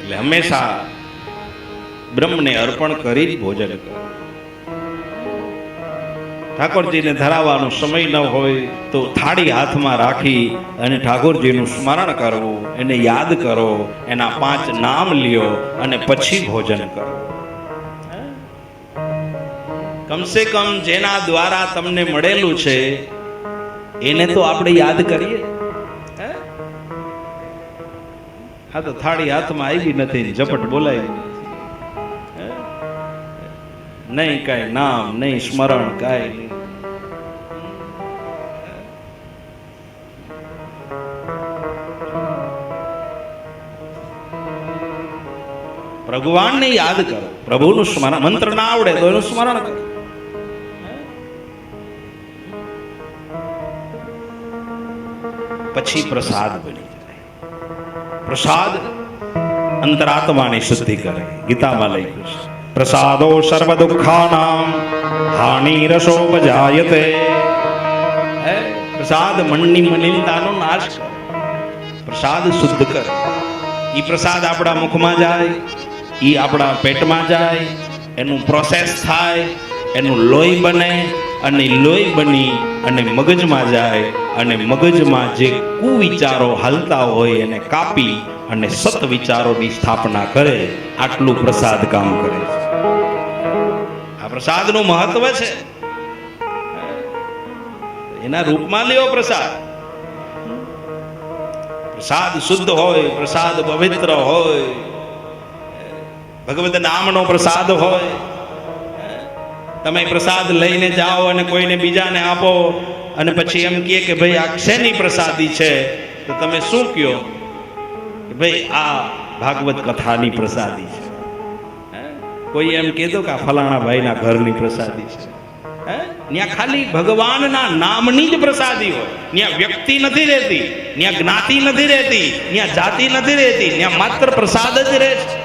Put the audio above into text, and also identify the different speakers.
Speaker 1: એટલે હંમેશા બ્રહ્મને અર્પણ કરી જ ભોજન કરો. ઠાકોરજીને ધરાવવાનો સમય ન હોય તો થાળી હાથમાં રાખી અને ઠાકોરજીનું સ્મરણ કરવું, એને યાદ કરો, એના 5 નામ લ્યો અને પછી ભોજન કરો. કમસે કમ જેના દ્વારા તમને મળેલું છે એને તો આપણે યાદ કરીએ. હા, તો થાળી હાથમાં આવી નથી, ઝપટ બોલાવી નહીં, કઈ નામ નહીં, સ્મરણ કઈ નહીં. ભગવાનને યાદ કરો, પ્રભુનું સ્મરણ. મંત્ર ના આવડે તો એનું સ્મરણ કરો. પછી પ્રસાદ બની જાય. પ્રસાદ અંતરાત્માની શુદ્ધિ કરે. ગીતામાં લખ્યું છે, પ્રસાદો સર્વ દુઃખાનામ હાનિરસોપજાયતે. પ્રસાદ મનની મલિનતાનો નાશ કરે. પ્રસાદ શુદ્ધ કરે. ઈ પ્રસાદ આપણા મુખમાં જાય, ઈ આપણા પેટમાં જાય, એનું પ્રોસેસ થાય, એનું લોહી બને, અને લોહી બની અને મગજમાં જાય, અને મગજમાં જે કુવિચારો હાલતા હોય એને કાપી અને સત વિચારોની સ્થાપના કરે. આટલું પ્રસાદ કામ કરે છે. આ પ્રસાદનું મહત્વ છે. એના રૂપમાં લ્યો પ્રસાદ. પ્રસાદ શુદ્ધ હોય, પ્રસાદ પવિત્ર હોય, ભગવદ નામનો પ્રસાદ હોય. તમે પ્રસાદ લઈને જાઓ અને કોઈને બીજાને આપો અને પછી એમ કહે કે ભાઈ આ શેની પ્રસાદી છે, તો તમે શું કહો કે ભાઈ આ ભાગવત કથાની પ્રસાદી છે. કોઈ એમ કહેતો કે આ ફલાણા ભાઈના ઘરની પ્રસાદી છે. ત્યાં ખાલી ભગવાનના નામની જ પ્રસાદી હોય. ત્યાં વ્યક્તિ નથી રહેતી, ત્યાં જ્ઞાતિ નથી રહેતી, ત્યાં જાતિ નથી રહેતી, ત્યાં માત્ર પ્રસાદ જ રહે છે.